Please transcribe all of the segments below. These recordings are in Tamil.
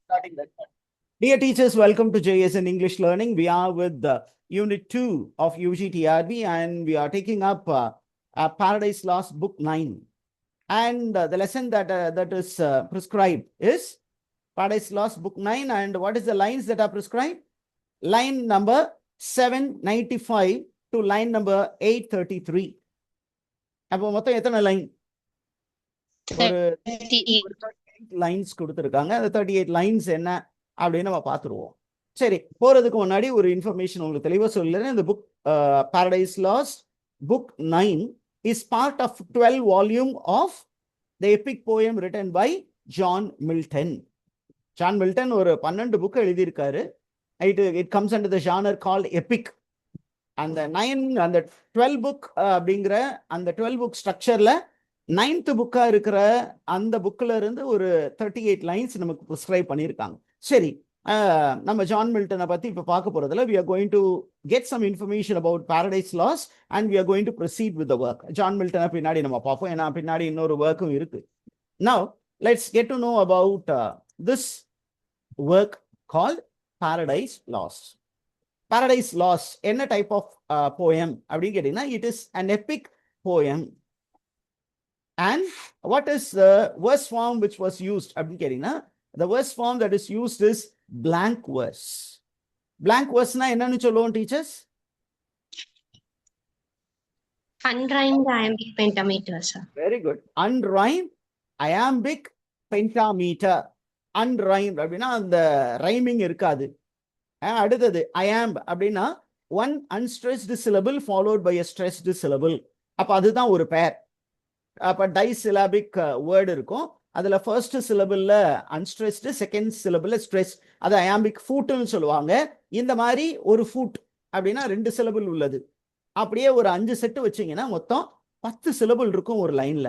Starting that one. Dear teachers, welcome to JSN English Learning. We are with Unit 2 of UGTRB and we are taking up Paradise Lost Book 9. And the lesson that is prescribed is Paradise Lost Book 9. And what is the lines that are prescribed? Line number 795 to line number 833. அப்போ மொத்தம் எத்தனை லைன்? ஒரு 38 லைன்ஸ் கொடுத்துருக்காங்க. அந்த 38 லைன்ஸ் என்ன அப்படின்னு நம்ம பார்த்துருவோம். சரி, போறதுக்கு முன்னாடி ஒரு இன்ஃபர்மேஷன் உங்களுக்கு தெளிவாக சொல்லிடுறேன். இந்த book Paradise Lost book 9 is part of 12 volume of the epic poem written by John Milton. John Milton ஒரு 12 புக் எழுதியிருக்காரு. It comes under the genre called epic. அந்த 12 புக் அப்படிங்கிற அந்த 12 புக் ஸ்ட்ரக்சர்ல 9th புக்கா இருக்கிற அந்த புக்ல இருந்து ஒரு 38 லைன்ஸ் நமக்கு ப்ரிஸ்கிரைப் பண்ணியிருக்காங்க. சரி, நம்ம ஜான் மில்டனை பத்தி இப்ப பார்க்க போறதுல we are going to get some information about Paradise Lost and we are going to proceed with the work. John மில்டனை பின்னாடி நம்ம பார்ப்போம், ஏன்னா பின்னாடி இன்னொரு ஒர்க்கும் இருக்கு. Now let's get to know about this work called Paradise Lost. Paradise Lost என்ன டைப் ஆஃப் poem அப்படின்னு கேட்டீங்கன்னா it is an epic poem. And what is the verse form which was used? The verse form that is used is blank verse. Blank verse na enna solluvom teachers? Unrhymed iambic pentameter, sir. Very good. Unrhymed iambic pentameter. Unrhymed அப்படின்னா அந்த ரைமிங் இருக்காது. அடுத்தது iamb அப்படின்னா one unstressed syllable followed by a stressed syllable. அப்ப அதுதான் ஒரு பேர். அப்ப டைசிலாபிக் வேர்டு இருக்கும். அதுல ஃபர்ஸ்ட் சிலபிள்ல அன்ஸ்ட்ரெஸ்டு, செகண்ட் சிலபிள்ல ஸ்ட்ரெஸ். அது அயாம்பிக் ஃபூட்னு சொல்லுவாங்க. இந்த மாதிரி ஒரு ஃபூட் அப்படின்னா 2 சிலபிள் உள்ளது. அப்படியே ஒரு 5 செட்டு வச்சீங்கன்னா மொத்தம் 10 சிலபிள் இருக்கும் ஒரு லைன்ல.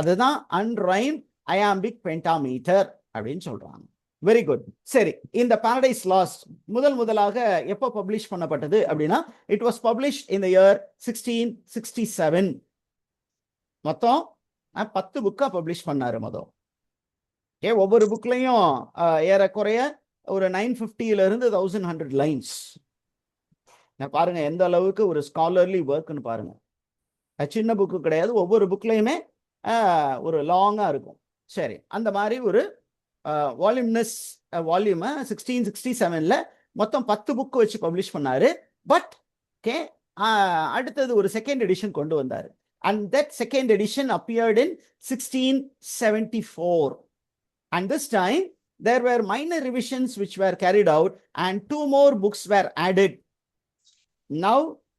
அதுதான் அன்ரைம் அயாம்பிக் பென்டாமீட்டர் அப்படின்னு சொல்றாங்க. Very good. சரி, இந்த பாரடைஸ் லாஸ்ட் முதலாக எப்போ பப்ளிஷ் பண்ணப்பட்டது அப்படின்னா it was publish in the year 1667. மொத்தம் 10 புக்கா பப்ளிஷ் பண்ணாரு மொத்தம். ஒவ்வொரு புக்லையும் ஏறக்குறைய ஒரு 950 இருந்து 1100 லைன்ஸ். பாருங்க எந்த அளவுக்கு ஒரு ஸ்காலர்லி ஒர்க்னு பாருங்க. சின்ன புக்கு கிடையாது, ஒவ்வொரு புக்லையுமே ஒரு லாங்கா இருக்கும். சரி, அந்த மாதிரி ஒரு வால்யூம்னஸ் வால்யூமை 1667ல மொத்தம் 10 புக்கு வச்சு பப்ளிஷ் பண்ணாரு. பட் அடுத்தது ஒரு செகண்ட் எடிஷன் கொண்டு வந்தாரு. And that second edition appeared in 1674. And this time, there were minor revisions which were carried out and 2 more books were added. Now,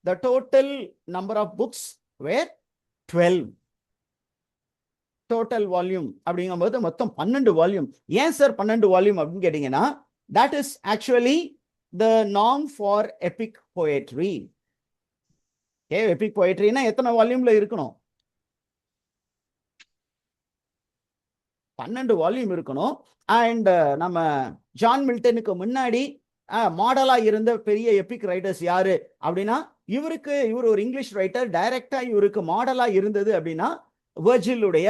the total number of books were 12. Total volume. அப்படிங்கும்போது மொத்தம் 12 வால்யூம். ஏன் சார் 12 வால்யூம் அப்படின்னு கேட்டீங்கன்னா, that is actually the norm for epic poetry. Epic போயட்ரினா எத்தனை வால்யூம்ல இருக்கணும்? 12 வால்யூம் இருக்கணும். அண்ட் நம்ம ஜான் மில்டனுக்கு முன்னாடி மாடலா இருந்த பெரிய எபிக் ரைட்டர்ஸ் யாரு அப்படின்னா இவர் ஒரு இங்கிலீஷ் ரைட்டர். டைரக்டா இவருக்கு மாடலா இருந்தது அப்படின்னா வெர்ஜிலுடைய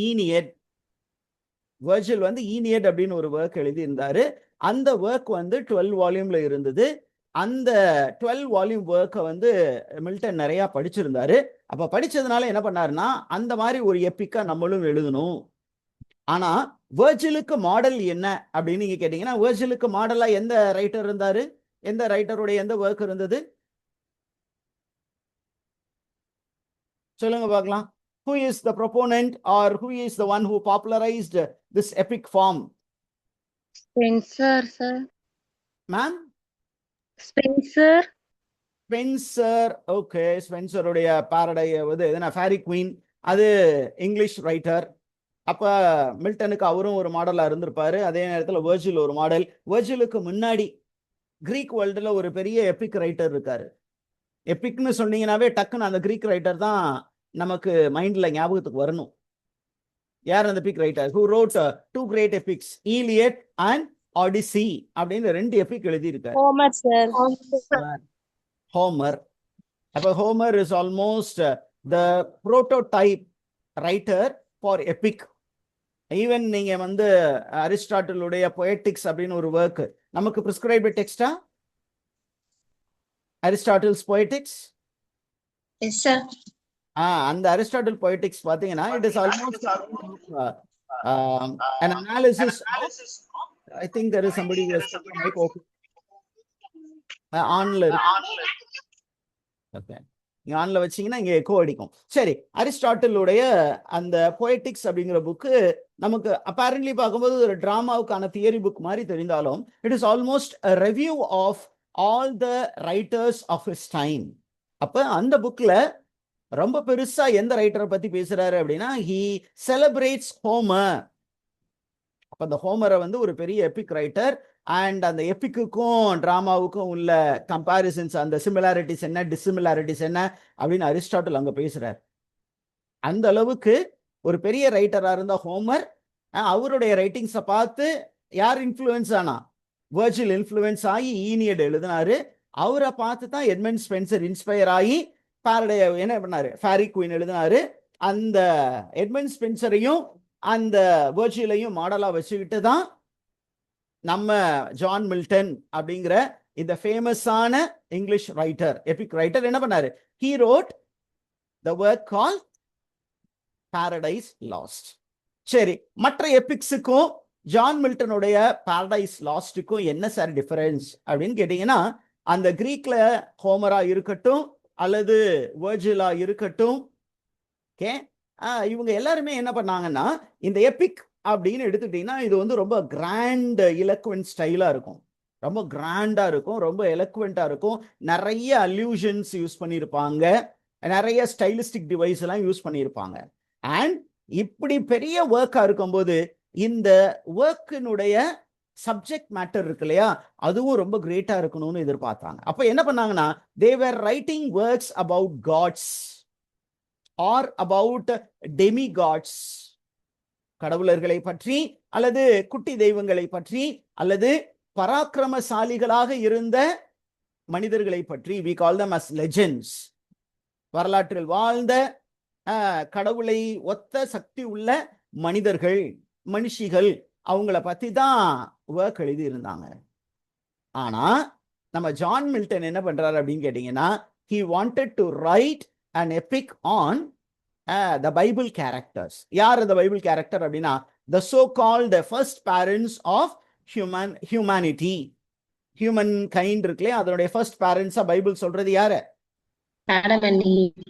ஈனியட். வெர்ஜில் ஈனியட் அப்படின்னு ஒரு ஒர்க் எழுதி இருந்தாரு. அந்த ஒர்க் 12 வால்யூம்ல இருந்தது. அந்த 12 வால்யூம் ஒர்க்கை மில்டன் நிறைய படிச்சிருந்தாரு. அப்ப படிச்சதுனால என்ன பண்ணாருன்னா அந்த மாதிரி ஒரு எப்பிக்கா நம்மளும் எழுதணும். ஆனா வெர்ஜிலுக்கு மாடல் என்ன அப்படின்னு நீங்க கேட்டீங்கன்னா வெர்ஜிலுக்கு மாடலா எந்த ரைட்டர் இருந்தாரு? எந்த ரைட்டருடைய எந்த ஒர்க் இருந்தது சொல்லுங்க பார்க்கலாம். Who is the proponent or who is the one who popularized this epic form? Spencer, sir. Ma'am? Spencer. Okay. ஸ்பென்சருடைய பாரடை எதுனா ஃபேரி குவீன், அது இங்கிலீஷ் ரைட்டர். அப்ப மில்டனுக்கு அவரும் ஒரு மாடலா இருந்திருப்பாரு. அதே நேரத்தில் வெர்ஜில் ஒரு மாடல். வெர்ஜிலுக்கு முன்னாடி கிரீக் வேர்ல்டுல ஒரு பெரிய எபிக் ரைட்டர் இருக்காரு. எபிக்னு சொன்னீங்கன்னாவே டக்குன்னு அந்த கிரீக் ரைட்டர் தான் நமக்கு மைண்ட்ல ஞாபகத்துக்கு வரணும். யார் அந்த Epic writer? who wrote 2 great epics, Iliad and Odyssey அப்படின்னு 2 எபிக் எழுதி இருக்காரு. Homer, sir. ஹோமர். அப்ப Homer is almost the prototype writer for epic. Even நீங்க வந்து அரிஸ்டாட்டிலுடைய பொயட்டிக்ஸ் அப்படின்னு ஒரு ஒர்க் நமக்கு பிரிஸ்கிரைப்டு டெக்ஸ்டா? அரிஸ்டாட்டில்ஸ் பொயட்டிக்ஸ். Yes, sir. அந்த அரிஸ்டாட்டில் பொயட்டிக்ஸ் பாத்தீங்கன்னா it is almost an analysis of, I think there is somebody who has put the mic open. ஆன்ல இருக்கு. ஓகே, நீங்க ஆன்ல வச்சீங்கன்னா இங்க எக்கோ அடிக்கும். சரி, அரிஸ்டாட்டிலுடைய அந்த பொயட்டிக்ஸ் அப்படிங்கிற புக்கு நமக்கு அப்பேரண்ட்லி பார்க்கும்போது ஒரு டிராமாவுக்கான தியரி புக் மாதிரி தெரிந்தாலும் it is almost a review of all the writers of his time. அப்ப அந்த புக்ல ரொம்ப பெருசா எந்த ரைட்டரை பத்தி பேசுறாரு அப்படின்னா he celebrates Homer. அப்ப அந்த ஹோமரை வந்து ஒரு பெரிய எபிக் ரைட்டர், அண்ட் அந்த எபிக்குக்கும் டிராமாவுக்கும் உள்ள கம்பாரிசன்ஸ், அந்த சிமிலாரிட்டிஸ் என்ன டிசிமிலாரிட்டிஸ் என்ன அப்படின்னு அரிஸ்டாட்டில் அங்க பேசுறார். அந்த அளவுக்கு ஒரு பெரிய ரைட்டரா இருந்த ஹோமர் அவருடைய ரைட்டிங்ஸை பார்த்து யார் இன்ஃப்ளூயன்ஸ் ஆனா? வெர்ஜில் இன்ஃப்ளூயன்ஸ் ஆகி ஈனியட் எழுதினாரு. அவரை பார்த்து தான் எட்மண்ட் ஸ்பென்சர் இன்ஸ்பயர் ஆகி பாரடே என்ன பண்ணாரு, ஃபேரி குயின் எழுதினாரு. அந்த எட்மண்ட் ஸ்பென்சரையும் அந்த வெர்ஜிலையும் மாடலா வச்சுக்கிட்டு தான் நம்ம ஜான் மில்டன் அப்படிங்கிற இந்த ஃபேமஸான இங்கிலீஷ் ரைட்டர், எபிக் ரைட்டர் என்ன பண்ணாரு? he wrote the work called Paradise Lost. சரி, மற்ற எபிக்ஸுக்கும் ஜான் மில்டனுடைய பாரடைஸ் லாஸ்டுக்கும் என்ன சார் டிஃபரன்ஸ் அப்படின்னு கேட்டீங்கன்னா, அந்த கிரீக்ல ஹோமரா இருக்கட்டும் அல்லது வெர்ஜிலா இருக்கட்டும், ஓகே, இவங்க எல்லாருமே என்ன பண்ணாங்கன்னா இந்த எபிக் அப்படின்னு எடுத்துக்கிட்டீங்கன்னா இது வந்து ரொம்ப கிராண்ட் எலக்வென்ட் ஸ்டைலா இருக்கும், ரொம்ப கிராண்டா இருக்கும், ரொம்ப எலக்வெண்டா இருக்கும். நிறைய அல்யூஷன்ஸ் யூஸ் பண்ணியிருப்பாங்க, நிறைய ஸ்டைலிஸ்டிக் டிவைஸ் எல்லாம் யூஸ் பண்ணியிருப்பாங்க. அண்ட் இப்படி பெரிய ஒர்க்கா இருக்கும்போது இந்த ஒர்க்கினுடைய சப்ஜெக்ட் மேட்டர் இருக்கு இல்லையா, அதுவும் ரொம்ப கிரேட்டா இருக்கணும்னு எதிர்பார்த்தாங்க. அப்ப என்ன பண்ணாங்கன்னா, they were writing works about gods or about demigods, கடவுளர்களை பற்றி அல்லது குட்டி தெய்வங்களை பற்றி அல்லது பராக்கிரமசாலிகளாக இருந்த மனிதர்களை பற்றி, we call them as legends, வரலாற்றில் வாழ்ந்த கடவுளை ஒத்த சக்தி உள்ள மனிதர்கள், மனுஷிகள், அவங்கள பத்தி தான் ஒர்க் எழுதி இருந்தாங்க. ஆனா நம்ம ஜான் மில்டன் என்ன பண்றாரு அப்படின்னு கேட்டீங்கன்னா, he wanted to write an epic on the Bible characters. யார் the Bible character அப்படின்னா, the so called first parents of humanity, human kind இருக்குல்லையா, அதனுடைய ஃபர்ஸ்ட் பேரண்ட்ஸா பைபிள் சொல்றது யாரு? Adam and Eve.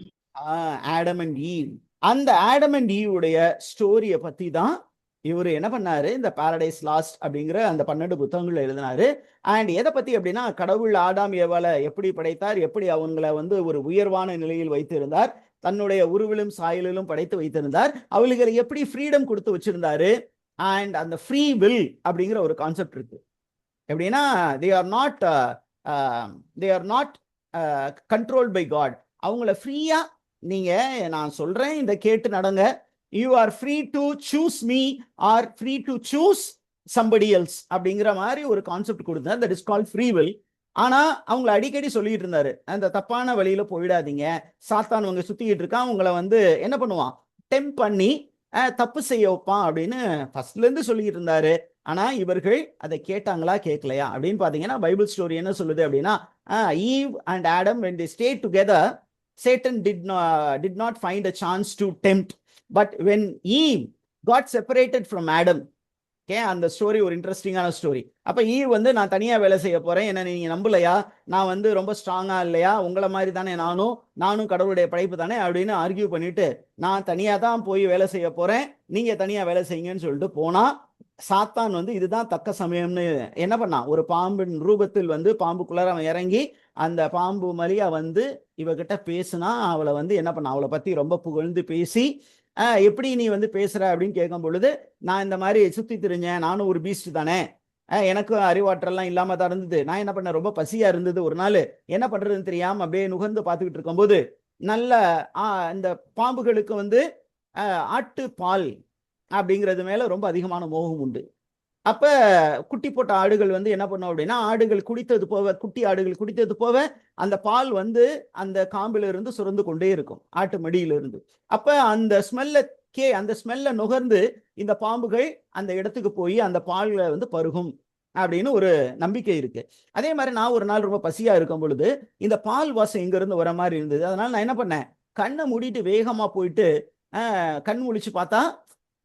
Adam and eve. அந்த ஆடம் அண்ட் ஈவ் உடைய ஸ்டோரியை பத்தி தான் இவர் என்ன பண்ணாரு, இந்த பாரடைஸ் லாஸ்ட் அப்படிங்கிற அந்த 12 புத்தகங்கள் எழுதினாரு. அண்ட் எதை பத்தி அப்படின்னா, கடவுள் ஆடாம் ஏவாளை எப்படி படைத்தார், எப்படி அவங்களை வந்து ஒரு உயர்வான நிலையில் வைத்திருந்தார், தன்னுடைய உருவிலும் சாயலிலும் படைத்து வைத்திருந்தார், அவளுக்கு எப்படி ஃப்ரீடம் கொடுத்து வச்சிருந்தாரு. அண்ட் அந்த ஃப்ரீ வில் அப்படிங்கிற ஒரு கான்செப்ட் இருக்கு. எப்படின்னா, they are not controlled by God. அவங்கள ஃப்ரீயா நீங்க, நான் சொல்றேன் இதை கேட்டு நடங்க, you are free to choose me or free to choose somebody else அப்படிங்கிற மாதிரி ஒரு கான்செப்ட் கொடுத்தார். that is called free will. ஆனா அவங்கள அடிக்கடி சொல்லிட்டு இருந்தாரு, அந்த தப்பான வழியில போயிடாதீங்க, சாத்தான் உங்க சுத்திக்கிட்டு இருக்கான், உங்களை வந்து என்ன பண்ணுவான், டெம்ப் பண்ணி தப்பு செய்ய வைப்பான் அப்படின்னு ஃபர்ஸ்ட்ல இருந்து சொல்லிட்டு இருந்தாரு. ஆனா இவர்கள் அதை கேட்டாங்களா கேட்கலையா அப்படின்னு பாத்தீங்கன்னா, பைபிள் ஸ்டோரி என்ன சொல்லுது அப்படின்னா, eve and Adam when they stayed together, Satan did not find a chance to tempt. But when Eve got separated from Adam, okay, அந்த ஸ்டோரி ஒரு இன்ட்ரெஸ்டிங்கான ஸ்டோரி. அப்ப ஈவ் வந்து, நான் தனியா வேலை செய்ய போறேன், என்ன நீங்க நம்பலையா, நான் வந்து ரொம்ப ஸ்ட்ராங்கா இல்லையா, உங்களை மாதிரி தானே நானும் கடவுளுடைய படைப்பு தானே அப்படின்னு ஆர்கியூ பண்ணிட்டு, நான் தனியா தான் போய் வேலை செய்ய போறேன், நீங்க தனியா வேலை செய்யுங்கன்னு சொல்லிட்டு போனா, சாத்தான் வந்து இதுதான் தக்க சமயம்னு என்ன பண்ணான், ஒரு பாம்பின் ரூபத்தில் வந்து பாம்புக்குள்ளார அவன் இறங்கி அந்த பாம்பு மரியா வந்து இவகிட்ட பேசுனா, அவளை வந்து என்ன பண்ண, அவளை பத்தி ரொம்ப புகழ்ந்து பேசி, எப்படி நீ வந்து பேசுற அப்படின்னு கேட்கும் பொழுது, நான் இந்த மாதிரி சுத்தி திரிஞ்சேன், நானும் ஒரு பீஸ்ட் தானே, எனக்கு அறிவாற்றெல்லாம் இல்லாம தான் இருந்தது, நான் என்ன பண்ண, ரொம்ப பசியா இருந்தது, ஒரு நாள் என்ன பண்றதுன்னு தெரியாம அப்படியே நுகர்ந்து பார்த்துக்கிட்டு இருக்கும்போது, நல்ல இந்த பாம்புகளுக்கு வந்து ஆட்டு பால் அப்படிங்கிறது மேல ரொம்ப அதிகமான மோகம் உண்டு. அப்ப குட்டி போட்ட ஆடுகள் வந்து என்ன பண்ணும் அப்படின்னா, ஆடுகள் குடித்தது போக, குட்டி ஆடுகள் குடித்தது போக அந்த பால் வந்து அந்த காம்பில இருந்து சுரந்து கொண்டே இருக்கும், ஆட்டு மடியில இருந்து. அப்ப அந்த ஸ்மெல்ல அந்த ஸ்மெல்ல நுகர்ந்து இந்த பாம்புகள் அந்த இடத்துக்கு போய் அந்த பால்ல வந்து பருகும் அப்படின்னு ஒரு நம்பிக்கை இருக்கு. அதே மாதிரி நான் ஒரு நாள் ரொம்ப பசியா இருக்கும் பொழுது இந்த பால் வாசம் எங்க இருந்து வர மாதிரி இருந்தது. அதனால நான் என்ன பண்ணேன், கண்ணை மூடிட்டு வேகமா போயிட்டு கண் முழிச்சு பார்த்தா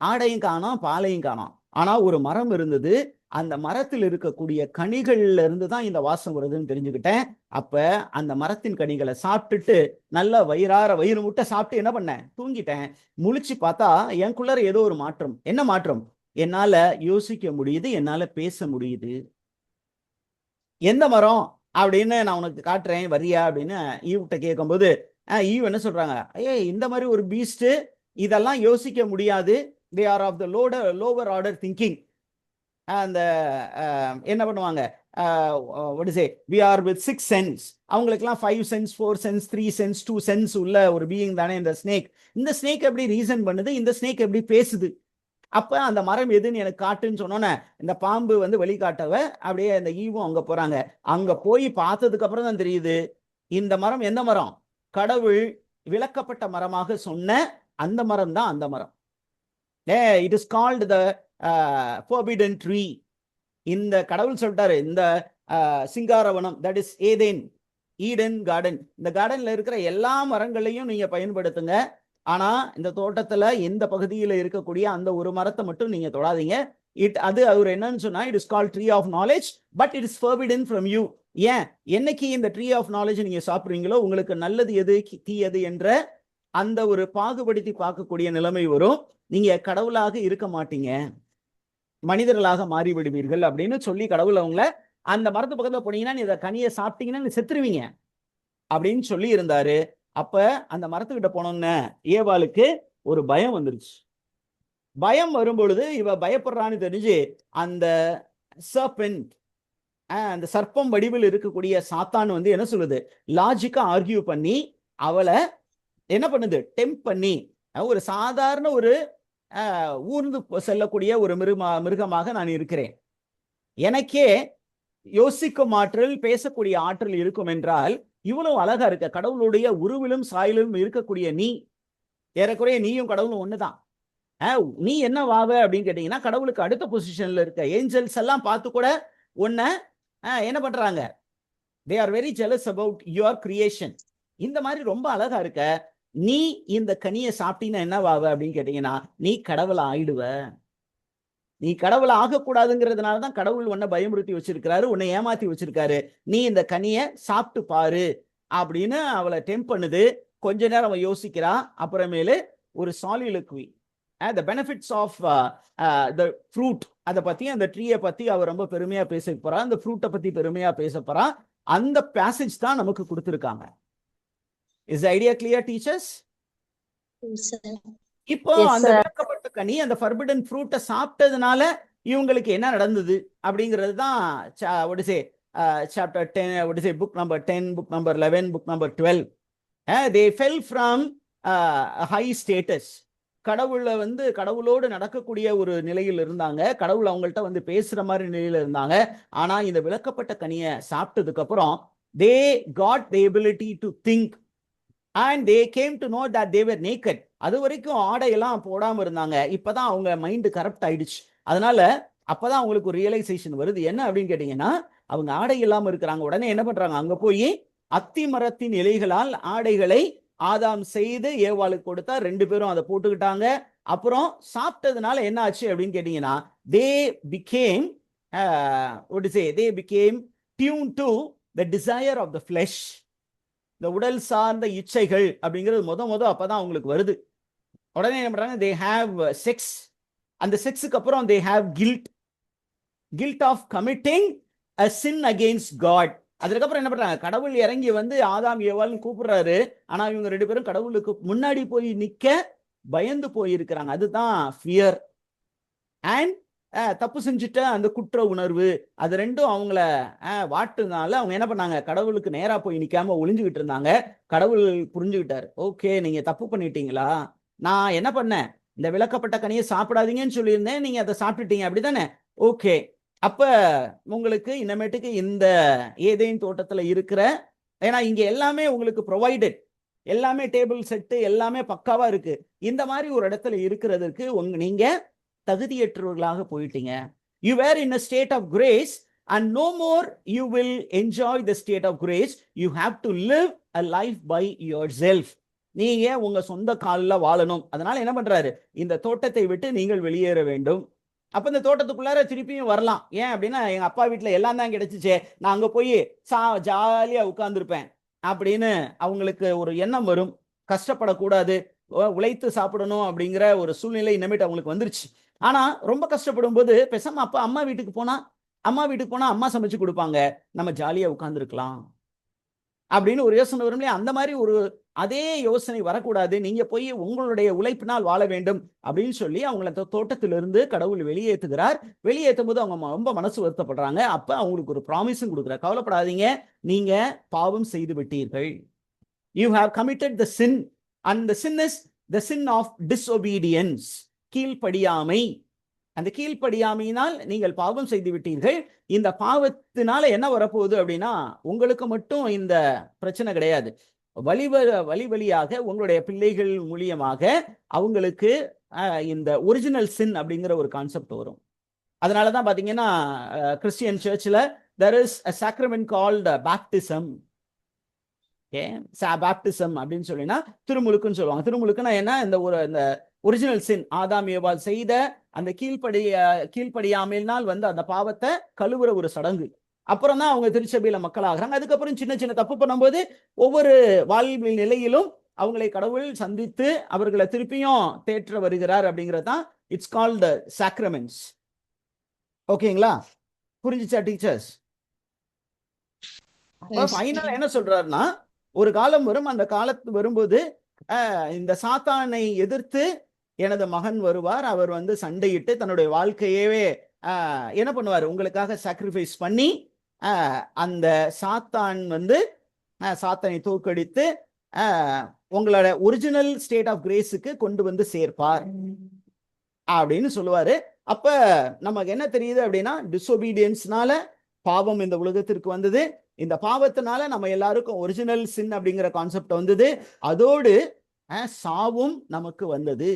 ஆடையும் காணோம், பாலையும் காணோம். ஆனா ஒரு மரம் இருந்தது. அந்த மரத்தில் இருக்கக்கூடிய கனிகள்ல இருந்து தான் இந்த வாசம் வருதுன்னு தெரிஞ்சுக்கிட்டேன். அப்ப அந்த மரத்தின் கனிகளை சாப்பிட்டுட்டு நல்லா வயிறு முட்டை சாப்பிட்டு என்ன பண்ணேன், தூங்கிட்டேன். முழிச்சு பார்த்தா எனக்குள்ளார ஏதோ ஒரு மாற்றம். என்ன மாற்றம்? என்னால யோசிக்க முடியுது, என்னால பேச முடியுது. எந்த மரம் அப்படின்னு நான் உனக்கு காட்டுறேன், வரியா அப்படின்னு ஈவ்கிட்ட கேட்கும்போது ஈவ் என்ன சொல்றாங்க, இந்த மாதிரி ஒரு பீஸ்ட் இதெல்லாம் யோசிக்க முடியாது. They are of the lower order thinking. அந்த என்ன பண்ணுவாங்க, what to say, we are with 6 sense. அவங்களுக்குலாம் 5 sense, 4 sense, 3 sense, 2 sense உள்ள ஒரு பீயிங் தானே இந்த ஸ்னேக். இந்த ஸ்னேக் எப்படி ரீசன் பண்ணுது, இந்த ஸ்னேக் எப்படி பேசுது? அப்ப அந்த மரம் எதுன்னு எனக்கு காட்டுன்னு சொன்னோன்னே இந்த பாம்பு வந்து வெளிக்காட்டவ அப்படியே அந்த ஈவும் அங்க போறாங்க. அங்க போய் பார்த்ததுக்கு அப்புறம் தான் தெரியுது, இந்த மரம் எந்த மரம், கடவுள் விளக்கப்பட்ட மரமாக சொன்ன அந்த மரம் தான் அந்த மரம். It is called the forbidden tree. இந்த கடவுள் சொல்லிட்டாரு, இந்த சிங்காரவனம், தட் இஸ் ஈடன் கார்டன், இந்த கார்டன்ல இருக்கிற எல்லா மரங்களையும் நீங்க பயன்படுத்துங்க. ஆனா இந்த தோட்டத்துல எந்த பகுதியில இருக்கக்கூடிய அந்த ஒரு மரத்தை மட்டும் நீங்க தொடாதீங்க. அது அவர் என்னன்னு சொன்னா, it is called tree of knowledge, but it is forbidden from you. ஏன், என்னைக்கு இந்த ட்ரீ ஆஃப் நாலேஜ் நீங்க சாப்பிடுறீங்களோ உங்களுக்கு நல்லது எது தீயது என்ற அந்த ஒரு பாகுபடுத்தி பார்க்கக்கூடிய நிலைமை வரும். நீங்க கடவுளாக இருக்க மாட்டீங்க, மனிதர்களாக மாறி விடுவீர்கள் அப்படின்னு சொல்லி கடவுள் அவங்கள அந்த மரத்து பக்கத்துல போனீங்கன்னா நீ இதை கனியை சாப்பிட்டீங்கன்னா நீ செத்துருவீங்க அப்படின்னு சொல்லி இருந்தாரு. அப்ப அந்த மரத்துக்கிட்ட போனோன்னு ஏவாளுக்கு ஒரு பயம் வந்துருச்சு. பயம் வரும் பொழுது இவ பயப்படுறான்னு தெரிஞ்சு அந்த சர்பென்ட், அந்த சர்ப்பம் வடிவில் இருக்கக்கூடிய சாத்தான் வந்து என்ன சொல்லுது, லாஜிக்கா ஆர்கியூ பண்ணி அவளை என்ன பண்ணுது, டெம்ப் பண்ணி, ஒரு சாதாரண ஒரு ஊர்ந்து செல்லக்கூடிய ஒரு மிருகமாக நான் இருக்கிறேன், எனக்கே யோசிக்கும் ஆற்றல் பேசக்கூடிய ஆற்றல் இருக்கும் என்றால் இவ்வளவு அழகா இருக்க, கடவுளுடைய உருவிலும் சாயலும் இருக்கக்கூடிய நீ, ஏறக்குறைய நீயும் கடவுளும் ஒண்ணுதான், நீ என்ன வாவ அப்படின்னு கேட்டீங்கன்னா கடவுளுக்கு அடுத்த பொசிஷன்ல இருக்க ஏஞ்சல்ஸ் எல்லாம் பார்த்து கூட உன்னை என்ன பண்றாங்க, they are very jealous about your creation. இந்த மாதிரி ரொம்ப அழகா இருக்க, நீ இந்த கனியை சாப்பிட்டீங்கன்னா என்ன வாவ அப்படின்னு கேட்டீங்கன்னா நீ கடவுளை ஆயிடுவ. நீ கடவுளை ஆகக்கூடாதுங்கிறதுனாலதான் கடவுள் உன்னை பயமுறுத்தி வச்சிருக்காரு, உன்னை ஏமாத்தி வச்சிருக்காரு, நீ இந்த கனியை சாப்பிட்டு பாரு அப்படின்னு அவளை டெம்ப் பண்ணுது. கொஞ்ச நேரம் அவன் யோசிக்கிறா, அப்புறமேலு ஒரு சாலிலக்வி, the benefits of the fruit, அதை பத்தி அந்த ட்ரீயை பத்தி அவர் ரொம்ப பெருமையா பேச போறா, அந்த ஃப்ரூட்டை பத்தி பெருமையா பேச போறா. அந்த பேசேஜ் தான் நமக்கு கொடுத்திருக்காங்க. Is the idea clear, teachers? இப்போ அந்த விளக்கப்பட்ட கனி, அந்த forbidden fruit சாப்பிட்டதுனால இவங்களுக்கு என்ன நடந்தது அப்படிங்கிறது தான் what to say, chapter 10, what to say, book number 10, book number 11, book number 12. They fell from a high status. கடவுளை வந்து கடவுளோடு நடக்கக்கூடிய ஒரு நிலையில் இருந்தாங்க, கடவுள் அவங்கள்ட்ட வந்து பேசுற மாதிரி நிலையில இருந்தாங்க. ஆனா இந்த விளக்கப்பட்ட கனியை சாப்பிட்டதுக்கு அப்புறம் they got the ability to think and they came to know that they were naked. அது வரைக்கும் ஆடையெல்லாம் போடாம இருந்தாங்க, இப்பதான் அவங்க மைண்ட் கரப்ட் ஆயிடுச்சு. அதனால அப்பதான் அவங்களுக்கு ஒரு ரியலைசேஷன் வருது. என்ன அப்படின்னு கேட்டீங்கன்னா, அவங்க ஆடை இல்லாம இருக்கிறாங்க. உடனே என்ன பண்றாங்க, அங்க போய் அத்தி மரத்தின் இலைகளால் ஆடைகளை ஆதாம் செய்து ஏவாளுக்கு கொடுத்தா, 2 பேரும் அதை போட்டுக்கிட்டாங்க. அப்புறம் சாப்பிட்டதுனால என்ன ஆச்சு அப்படின்னு கேட்டீங்கன்னா, they became what to say, they became tuned to the desire of the flesh. இந்த உடல் சார்ந்த இச்சைகள் அப்படிங்கிறது முத அப்பதான் அவங்களுக்கு வருது. உடனே என்ன பண்றாங்க, they have sex. அந்த செக்ஸுக்கு அப்புறம் they have guilt of committing a sin against God. அதுக்கப்புறம் என்ன பண்றாங்க, கடவுள் இறங்கி வந்து ஆதாம் ஏவாள்னு கூப்பிடுறாரு. ஆனா இவங்க 2 பேரும் கடவுளுக்கு முன்னாடி போய் நிக்க பயந்து போயிருக்கிறாங்க. அதுதான் ஃபியர் அண்ட் தப்பு செஞ்சுட்ட அந்த குற்ற உணர்வு. அது ரெண்டும் அவங்கள வாட்டுனால அவங்க என்ன பண்ணாங்க, கடவுளுக்கு நேரா போய் நிக்காம ஒளிஞ்சுக்கிட்டு இருந்தாங்க. கடவுள் புரிஞ்சுக்கிட்டாரு, ஓகே நீங்க தப்பு பண்ணிட்டீங்களா, நான் என்ன பண்ணேன், இந்த விளக்கப்பட்ட கனியை சாப்பிடாதீங்கன்னு சொல்லியிருந்தேன், நீங்க அதை சாப்பிட்டுட்டீங்க அப்படித்தானே, ஓகே அப்ப உங்களுக்கு இனிமேட்டுக்கு இந்த ஏதேன் தோட்டத்துல இருக்கிற, ஏன்னா இங்க எல்லாமே உங்களுக்கு ப்ரொவைடட், எல்லாமே டேபிள் செட்டு எல்லாமே பக்காவா இருக்கு. இந்த மாதிரி ஒரு இடத்துல இருக்கிறதுக்கு நீங்க தகுதியற்றவர்களாக போயிட்டீங்க. You were in a state of grace and no more you will enjoy the state of grace. You have to live a life by yourself. நீங்க உங்க சொந்த காலில் வாழணும். அதனால என்ன பண்றாரு, இந்த தோட்டத்தை விட்டு நீங்கள் வெளியேற வேண்டும். அப்ப இந்த தோட்டத்துக்குள்ளார திருப்பியும் வரலாம். ஏன் அப்படின்னா, எங்க அப்பா வீட்டுல எல்லாம் தான் கிடைச்சிச்சே, நான் அங்க போய் ஜாலியா உட்கார்ந்துருப்பேன் அப்படின்னு அவங்களுக்கு ஒரு எண்ணம் வரும். கஷ்டப்படக்கூடாது, உழைத்து சாப்பிடணும் அப்படிங்கிற ஒரு சூழ்நிலை இனிமேட்டு அவங்களுக்கு வந்துருச்சு. ஆனா ரொம்ப கஷ்டப்படும் போது பேசாம அப்பா அம்மா வீட்டுக்கு போனா அம்மா சமைச்சு கொடுப்பாங்க, நம்ம ஜாலியா உட்கார்ந்துருக்கலாம் அப்படின்னு ஒரு யோசனை வரும் இல்லையா? அந்த மாதிரி ஒரு அதே யோசனை வரக்கூடாது. நீங்க போய் உங்களுடைய உழைப்பினால் வாழ வேண்டும் அப்படின்னு சொல்லி அவங்களை தோட்டத்திலிருந்து கடவுள் வெளியேற்றுகிறார். வெளியேற்றும் போது அவங்க ரொம்ப மனசு வருத்தப்படுறாங்க. அப்ப அவங்களுக்கு ஒரு ப்ராமிஸும் கொடுக்குறார், கவலைப்படாதீங்க, நீங்க பாவம் செய்து விட்டீர்கள். You have committed the sin and the sin is the sin of disobedience. கீழ்ப்படியாமை. அந்த கீழ்ப்படியாமையினால் நீங்கள் பாவம் செய்து விட்டீர்கள். இந்த பாவத்தினால என்ன வரப்போகுது அப்படின்னா, உங்களுக்கு மட்டும் இந்த பிரச்சனை கிடையாது. வழியாக உங்களுடைய பிள்ளைகள் மூலியமாக அவங்களுக்கு இந்த ஒரிஜினல் சின் அப்படிங்கிற ஒரு கான்செப்ட் வரும். அதனாலதான் பாத்தீங்கன்னா கிறிஸ்டியன் சர்ச்சில் there is a sacrament called baptism. Baptism அப்படின்னு சொல்லினா திருமுழுக்குன்னு சொல்லுவாங்க. திருமுழுக்குன்னா என்ன, இந்த ஒரிஜினல் சின், ஆதாம் ஏவாள் செய்த அந்த கீழ்ப்படியாமையினால் அந்த பாவத்தை கழுவுற ஒரு சடங்கு. அப்புறம் தான் அவங்க திருச்சபையில மக்களாகிறாங்க. அதுக்கப்புறம் சின்ன சின்ன தப்பு பண்ணும்போது ஒவ்வொரு வாழ்வு நிலையிலும் அவங்களை கடவுள் சந்தித்து அவர்களை திருப்பியும் தேற்ற வருகிறார் அப்படிங்கிறது தான் இட்ஸ் கால்ட் சாக்ரமெண்ட்ஸ். ஓகேங்களா, புரிஞ்சுச்சா டீச்சர்ஸ்? ஃபைனலா என்ன சொல்றாருன்னா, ஒரு காலம் வரும், அந்த காலத்து வரும்போது இந்த சாத்தானை எதிர்த்து எனது மகன் வருவார். அவர் சண்டையிட்டு தன்னுடைய வாழ்க்கையவே என்ன பண்ணுவார், உங்களுக்காக சாக்ரிஃபைஸ் பண்ணி அந்த சாத்தான் சாத்தானை தோற்கடித்து உங்களோட ஒரிஜினல் ஸ்டேட் ஆஃப் கிரேஸுக்கு கொண்டு சேர்ப்பார் அப்படின்னு சொல்லுவாரு. அப்ப நமக்கு என்ன தெரியுது அப்படின்னா, டிசோபீடியன்ஸ்னால பாவம் இந்த உலகத்திற்கு வந்தது. இந்த பாவத்தினால நம்ம எல்லாருக்கும் ஒரிஜினல் சின் அப்படிங்கிற கான்செப்ட் வந்தது. அதோடு சாவும் நமக்கு வந்தது.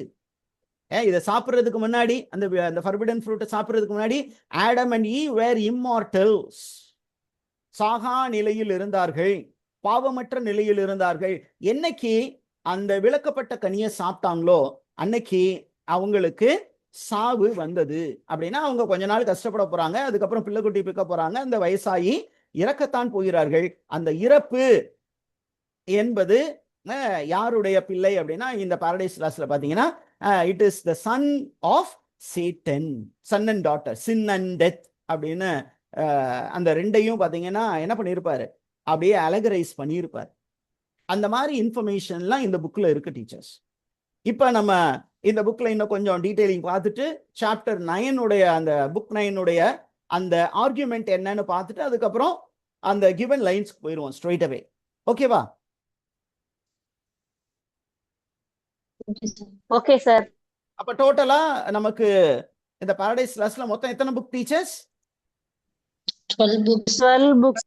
இதை சாப்பிட்றதுக்கு முன்னாடி, அந்த ஃபர்பிடன் ஃப்ரூட்டை சாப்பிட்றதுக்கு முன்னாடி Adam and Eve were immortals. சாகா நிலையில் இருந்தார்கள், பாவமற்ற நிலையில் இருந்தார்கள். என்னைக்கு அந்த விளக்கப்பட்ட கனியை சாப்பிட்டாங்களோ அன்னைக்கு அவங்களுக்கு சாவு வந்தது. அப்படின்னா அவங்க கொஞ்ச நாள் கஷ்டப்பட போறாங்க, அதுக்கப்புறம் பிள்ளைக்குட்டி பிக்க போறாங்க, அந்த வயசாகி இறக்கத்தான் போகிறார்கள். அந்த இறப்பு என்பது யாருடைய பிள்ளை அப்படின்னா, இந்த பாரடைஸ் லாஸ்ட்ல பாத்தீங்கன்னா it is the son of Satan, son and daughter, sin and death அப்படின்னு அந்த ரெண்டையும் பாத்தீங்கன்னா என்ன பண்ணியிருப்பாரு, அப்படியே அலகரைஸ் பண்ணியிருப்பார். அந்த மாதிரி இன்ஃபர்மேஷன்லாம் இந்த புக்ல இருக்கு டீச்சர்ஸ். இப்ப நம்ம இந்த புக்ல இன்னும் கொஞ்சம் டீடைலிங் பார்த்துட்டு சாப்டர் 9 அந்த புக் 9 அந்த ஆர்குமெண்ட் என்னன்னு பார்த்துட்டு அதுக்கப்புறம் அந்த கிவன் லைன்ஸ்க்கு போயிடுவோம் ஸ்ட்ரெயிட் அவே. ஓகேவா? Okay sir. அப்ப டோட்டலா நமக்கு இந்த பாரடைஸ் லாஸ்ட்ல மொத்தம் எத்தனை புக் டீச்சர்ஸ்? 12 books.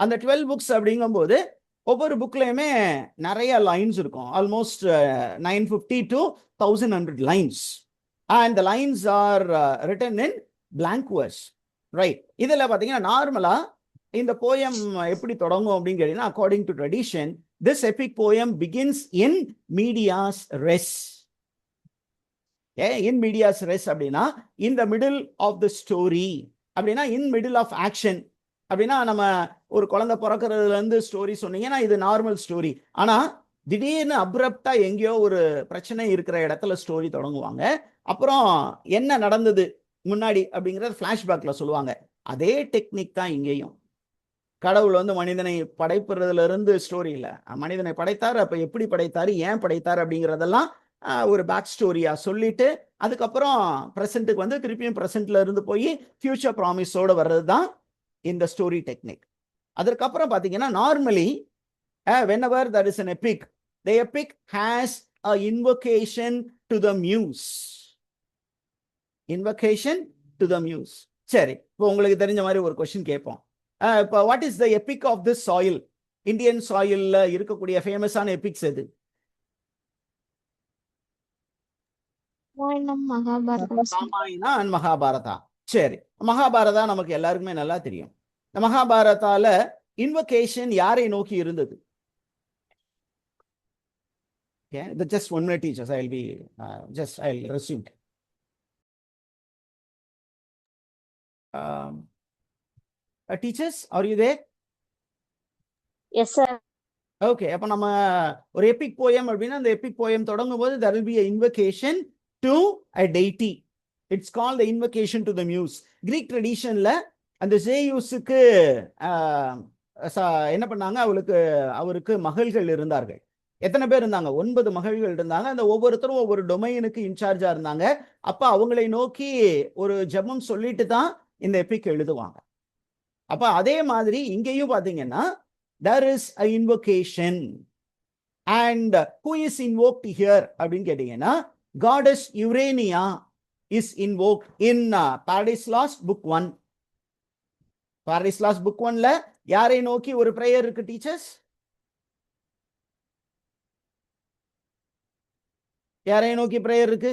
அந்த 12 புக்ஸ் அப்படிங்கும்போது ஒவ்வொரு புக்லயுமே நிறைய லைன்ஸ் இருக்கும். Almost 950 to 1100 lines. and the lines are written in blank verse, right? இதுல பாத்தீங்கன்னா நார்மலா இந்த போயம் எப்படி தொடங்கும் அப்படின்னு கேட்டீங்கன்னா, according to tradition this epic poem begins in medias res. in medias res அப்படின்னா in the middle of the story, அப்படின்னா in middle of action. அப்படின்னா நம்ம ஒரு குழந்தை பிறக்கிறதுல இருந்து ஸ்டோரி சொன்னீங்கன்னா இது நார்மல் ஸ்டோரி. ஆனா திடீர்னு அப்ரப்டா எங்கேயோ ஒரு பிரச்சனை இருக்கிற இடத்துல ஸ்டோரி தொடங்குவாங்க. அப்புறம் என்ன நடந்தது முன்னாடி அப்படிங்கறது பிளாஷ்பேக்ல சொல்லுவாங்க. அதே டெக்னிக் தான் இங்கேயும். கடவுள் மனிதனை படைப்புறதுல இருந்து ஸ்டோரி இல்ல, மனிதனை படைத்தார், அப்ப எப்படி படைத்தாரு, ஏன் படைத்தார் அப்படிங்கறதெல்லாம் ஒரு பேக் ஸ்டோரியா சொல்லிட்டு அதுக்கப்புறம் பிரசன்ட்டுக்கு திருப்பியும் பிரசன்ட்ல இருந்து போய் ஃபியூச்சர் ப்ராமிஸோட வர்றதுதான் இந்த ஸ்டோரி டெக்னிக். அதற்கப்புறம் பாத்தீங்கன்னா normally whenever there is an epic, the epic has a invocation to the muse. Invocation to the muse. சரி, இப்போ உங்களுக்கு தெரிஞ்ச மாதிரி ஒரு क्वेश्चन கேட்போம். இப்போ what is the epic of this soil? Indian சாயில்ல இருக்கக்கூடிய ஃபேமஸான எபிக்ஸ் எது? ராமாயணா அண்ட் மகாபாரதா. சரி, மகாபாரதா நமக்கு எல்லாருக்குமே நல்லா தெரியும். இந்த மகாபாரதால இன்வொகேஷன் யாரை நோக்கி இருந்தது? Okay, just 1 minute, teachers. I'll resume. Teachers, are you there? Yes, sir. Okay, அப்ப நம்ம ஒரு எபிக் போயம் அப்படின்னா அந்த எபிக் போயம் தொடங்கும் போது there will be an invocation to a deity. It's called the invocation to the muse. Greek traditionல அந்த ஜேயூஸுக்கு என்ன பண்ணாங்க, அவருக்கு மகள்கள் இருந்தார்கள். எத்தனை பேர் இருந்தாங்க? 9 மகள்கள் இருந்தாங்க. அந்த ஒவ்வொருத்தரும் ஒவ்வொரு டொமைனுக்கு இன்சார்ஜா இருந்தாங்க. அப்ப அவங்களை நோக்கி ஒரு ஜெபம் சொல்லிட்டு தான் இந்த எபிக் எழுதுவாங்க. அப்ப அதே மாதிரி இங்கேயும் பாத்தீங்கன்னா there is a invocation, and who is invoked here அப்படின்னு கேட்டீங்கன்னா goddess Urania is invoked in Paradise Lost book 1. Paradise Lost book 1ல யாரை நோக்கி ஒரு பிரேயர் இருக்கு டீச்சர்ஸ்? யாரை நோக்கி பிரேயர் இருக்கு?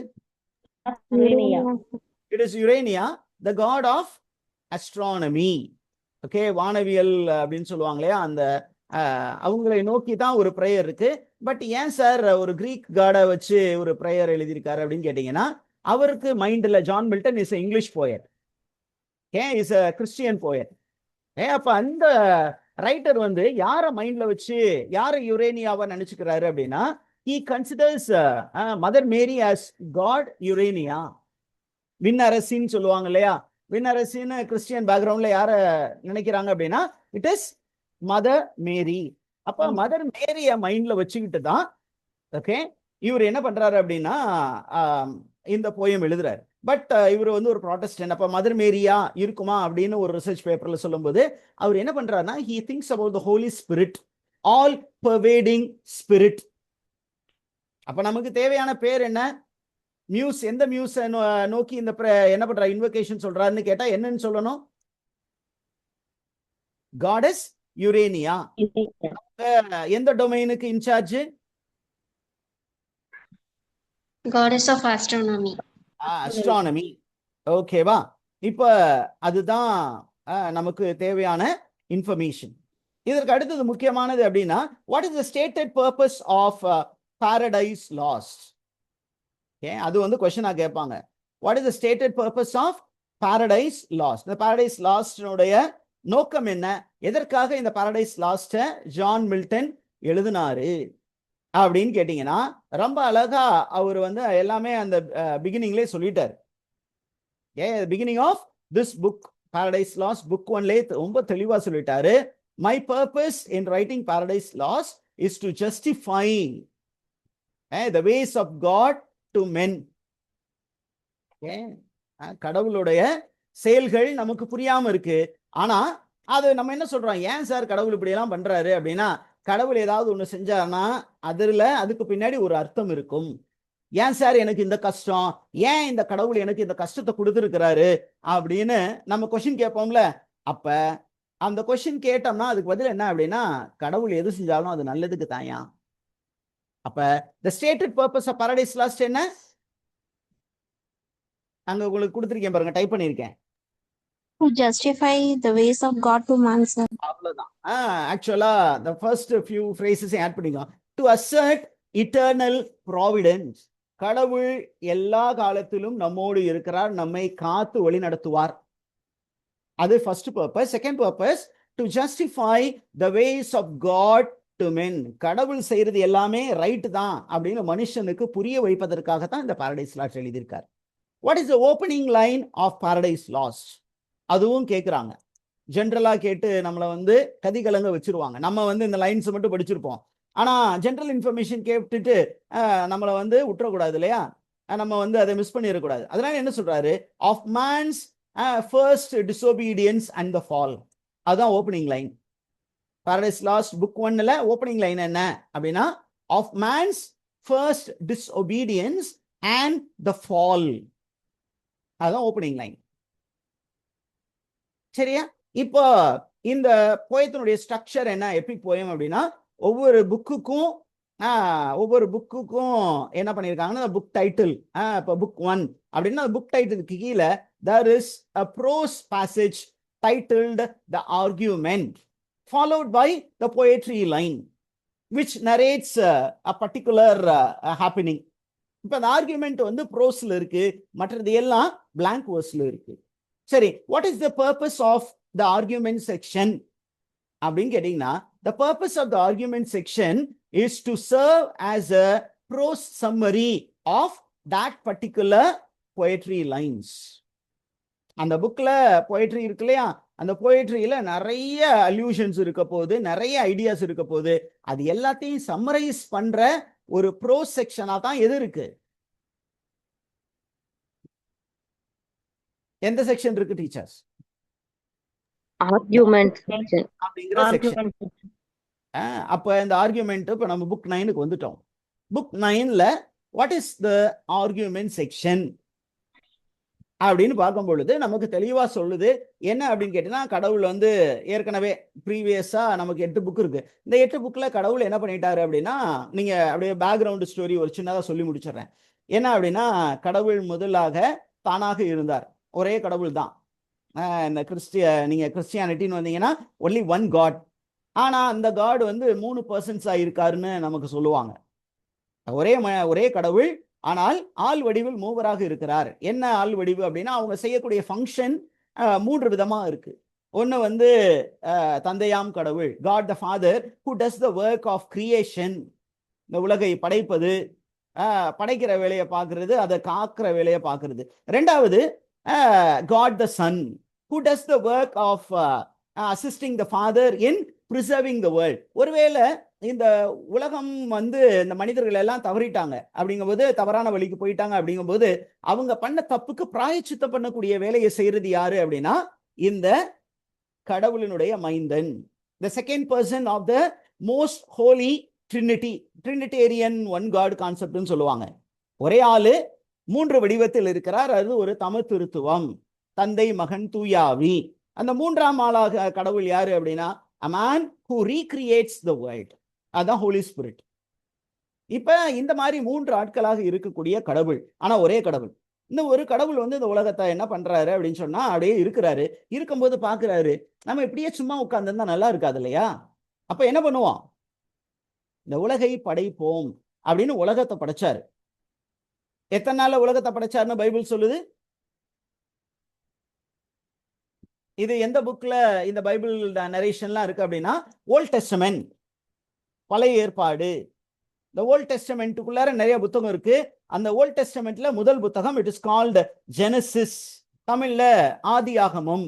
It is Urania, the god of astronomy. Okay, வானவியல் அப்படின்னு சொல்லுவாங்க இல்லையா, அந்த அவங்களை நோக்கி தான் ஒரு பிரேயர் இருக்கு. பட் ஏன் சார் ஒரு கிரீக் காடை வச்சு ஒரு பிரேயர் எழுதியிருக்காரு அப்படின்னு கேட்டீங்கன்னா, அவருக்கு மைண்ட்ல John Milton is English poet, is a Christian poet. அப்ப அந்த ரைட்டர் வந்து யார மைண்ட்ல வச்சு யார யுரேனியாவை நினைச்சுக்கிறாரு அப்படின்னா, he considers Mother Mary as God Urania. விண்ணரசின்னு சொல்லுவாங்க இல்லையா, விண்ணரசின்னு கிறிஸ்டியன் பேக்ரவுண்ட்ல யார நினைக்கிறாங்க அப்படின்னா இட் இஸ் மதர் மேரி. அப்ப மதர் மேரிய மைண்ட்ல வச்சுக்கிட்டு தான் ஓகே இவர் என்ன பண்றாரு அப்படின்னா இந்த போயம் எழுதுறாரு. பட் இவர் வந்து ஒரு ப்ராட்டஸ்டன்ட். அப்ப மதர் மேரியா இருக்குமா அப்படின்னு ஒரு ரிசர்ச் பேப்பர்ல சொல்லும்போது அவர் என்ன பண்றாருன்னா he thinks about the holy spirit, all pervading spirit. அப்ப நமக்கு தேவையான பேர் என்ன? மியூஸ். எந்த மியூஸ் நோக்கி இந்த என்ன பண்ற இன்வொகேஷன் சொல்றாருன்னு கேட்டா என்னன்னு சொல்லணும்? Goddess Urania. எந்த டொமைனுக்கு incharge? Goddess of astronomy. Astronomy. ஓகேவா? இப்ப அதுதான் நமக்கு தேவையான இன்ஃபர்மேஷன். இதற்கு அடுத்தது முக்கியமானது அப்படின்னா what is the stated purpose of Paradise Lost? அது வந்து கொஸ்டினா கேட்பாங்க. What is the stated purpose of Paradise Lost? இந்த பாரடைஸ் லாஸ்டினுடைய நோக்கம் என்ன? எதற்காக இந்த பாரடைஸ் லாஸ்ட ஜான் மில்டன் எழுதினாரு அப்படின்னு கேட்டீங்கன்னா ரொம்ப அழகா அவர் வந்து எல்லாமே அந்த பிகினிங்லேயே சொல்லிட்டாரு. Beginning of this book Paradise Lost book 1லே ரொம்ப தெளிவா சொல்லிட்டாரு. My purpose in writing Paradise Lost is to justify the ways of God to men. கடவுளுடைய செயல்கள் நமக்கு புரியாம இருக்கு. ஆனா அது நம்ம என்ன சொல்றோம், ஏன் சார் கடவுள் இப்படி எல்லாம் பண்றாரு அப்படின்னா, கடவுள் ஏதாவது ஒண்ணு செஞ்சாருன்னா அதுக்கு பின்னாடி ஒரு அர்த்தம் இருக்கும். ஏன் சார் எனக்கு இந்த கஷ்டம், ஏன் இந்த கடவுள் எனக்கு இந்த கஷ்டத்தை கொடுத்துருக்கிறாரு அப்படின்னு நம்ம கொஸ்டின் கேட்போம்ல. அப்ப அந்த கொஸ்டின் கேட்டோம்னா அதுக்கு பதில் என்ன அப்படின்னா, கடவுள் எது செஞ்சாலும் அது நல்லதுக்கு தாயா. அப்ப the stated purpose of paradise lost என்ன? அங்க உங்களுக்கு கொடுத்திருக்கேன் பாருங்க, டைப் பண்ணிருக்கேன். To justify the ways of God to man, sir. அவ்வளவுதான். ஆக்சுவலா the first few phrases add பண்ணிக்கோ. To assert eternal providence. கடவுள் எல்லா காலத்திலும் நம்மோடு இருக்கிறார், நம்மை காத்து வழி நடத்துவார். அது first purpose. Second purpose to justify the ways of God to men. கடவுள் செய்யறது எல்லாமே ரைட் தான் அப்படின்னு மனுஷனுக்கு புரிய வைப்பதற்காக தான் இந்த பாரடைஸ் லாஸ்ட் எழுதியிருக்கார். What is the opening line of Paradise Lost? அதுவும் கேட்குறாங்க. ஜென்ரலா கேட்டு நம்மளை வந்து கதிகலங்க வச்சிருவாங்க. நம்ம வந்து இந்த லைன்ஸ் மட்டும் படிச்சிருப்போம். ஆனா ஜென்ரல் இன்ஃபர்மேஷன் கேட்டுட்டு நம்மளை வந்து விட்டுறக்கூடாது இல்லையா, நம்ம வந்து அதை மிஸ் பண்ணிடக்கூடாது. அதனால என்ன சொல்றாரு, of man's first disobedience and the fall. அதுதான் opening line. Paradise Lost book 1ல ஓப்பனிங் லைன் என்ன அப்படின்னா, of man's first disobedience and the fall. அதுதான் ஓப்பனிங் லைன். சரியா? இப்போ இந்த போயத்தினுடைய ஸ்ட்ரக்சர் என்ன, எபிக் போயம் அப்படின்னா ஒவ்வொரு புக்குக்கும் என்ன பண்ணியிருக்காங்கன்னா புக் டைட்டில். இப்போ புக் 1 அப்படின்னா புக் டைட்டிலுக்கு கீழே there is a prose passage titled the argument followed by the poetry line which narrates a particular happening. இப்போ அந்த ஆர்குமெண்ட் வந்து ப்ரோஸ்ல இருக்கு, மற்றது எல்லாம் blank verseல இருக்கு. சரி, what is the purpose of the argument section அப்படின்னு கேட்டீங்கன்னா, the purpose of the argument section is to serve as a prose summary of that particular poetry lines. அந்த புக்ல போயட்ரி இருக்கு இல்லையா, அந்த போயட்ரியில நிறைய அல்யூஷன்ஸ் இருக்க போது, நிறைய ஐடியாஸ் இருக்க போது, அது எல்லாத்தையும் சம்மரைஸ் பண்ற ஒரு ப்ரோஸ் செக்ஷனா தான் எது இருக்கு? எந்த செக்ஷன் இருக்கு டீச்சர்ஸ்? ஆர்குமெண்ட் அப்படிங்கிற செக்ஷன். அப்ப இந்த ஆர்குமெண்ட் இப்ப நம்ம புக் 9க்கு வந்துட்டோம். புக் 9ல what is the argument section அப்படின்னு பார்க்கும் பொழுது நமக்கு தெளிவா சொல்லுது. என்ன அப்படின்னு கேட்டீங்கன்னா, கடவுள் வந்து ஏற்கனவே ப்ரீவியஸா நமக்கு 8 புக் இருக்கு. இந்த 8 புக்ல கடவுள் என்ன பண்ணிட்டாரு அப்படின்னா, நீங்க அப்படியே பேக்ரவுண்ட் ஸ்டோரி ஒரு சின்னதா சொல்லி முடிச்சிடுறேன். என்ன அப்படின்னா, கடவுள் முதலாக தானாக இருந்தார், ஒரே கடவுள் தான். இந்த நீங்க கிறிஸ்டியானிட்டின்னு வந்தீங்கன்னா ஒன்லி ஒன் காட். ஆனா அந்த காட் வந்து 3 பர்சன்ஸா இருக்காருன்னு நமக்கு சொல்லுவாங்க. ஒரே கடவுள், ஆனால் ஆள் வடிவில் மூவராக இருக்கிறார். என்ன ஆள் வடிவு அப்படின்னா, அவங்க செய்யக்கூடிய ஃபங்க்ஷன் 3 விதமா இருக்கு. ஒன்று வந்து தந்தையாம் கடவுள், God the Father who does the work of creation, இந்த உலகை படைப்பது, படைக்கிற வேலையை பார்க்கறது, அதை காக்கிற வேலையை பார்க்கறது. ரெண்டாவது God the Son who does the work of assisting the Father in preserving the world. ஒருவேளை இந்த உலகம் வந்து இந்த மனிதர்கள் எல்லாம் தவறிட்டாங்க அப்படிங்கும்போது, தவறான வழிக்கு போயிட்டாங்க அப்படிங்கும்போது, அவங்க பண்ண தப்புக்கு பிராயச்சித்தம் பண்ணக்கூடிய வேலையை செய்யறது யாரு அப்படின்னா, இந்த கடவுளினுடைய மைந்தன், the second person of the most holy trinity, trinitarian one god concept ன்னு சொல்லுவாங்க. ஒரே ஆளு 3 வடிவத்தில் இருக்கிறார். அது ஒரு தமத்திருத்துவம், தந்தை மகன் தூயாவி. அந்த 3ஆம் ஆளாக கடவுள் யாரு அப்படின்னா, a man who recreates the world, அதான் ஹோலி ஸ்பிரிட். இப்ப இந்த மாதிரி 3 ஆட்களாக இருக்கக்கூடிய கடவுள், ஆனா ஒரே கடவுள். இந்த ஒரு கடவுள் வந்து இந்த உலகத்தை என்ன பண்றாரு அப்படின்னு சொன்னா, அப்படியே இருக்கிறாரு. இருக்கும்போது பாக்குறாரு, நம்ம இப்படியே சும்மா உட்கார்ந்துருந்தா நல்லா இருக்காது இல்லையா? அப்ப என்ன பண்ணுவோம், இந்த உலகை படைப்போம் அப்படின்னு உலகத்தை படைச்சாரு. எத்தனை நாள்ல உலகத்தை படைச்சாருன்னு பைபிள் சொல்லுது? இது எந்த புக்ல இந்த பைபிள் நரேஷன்லாம் இருக்கு அப்படின்னா, ஓல்ட் டெஸ்டமென்ட், பழைய ஏற்பாடு. இந்த ஓல்ட் டெஸ்டமெண்ட்டுக்குள்ளார நிறைய புத்தகம் இருக்கு. அந்த ஓல்ட் டெஸ்டமெண்ட்ல முதல் புத்தகம் இட் இஸ் கால்டு ஜெனசிஸ், தமிழ்ல ஆதியாகமம்,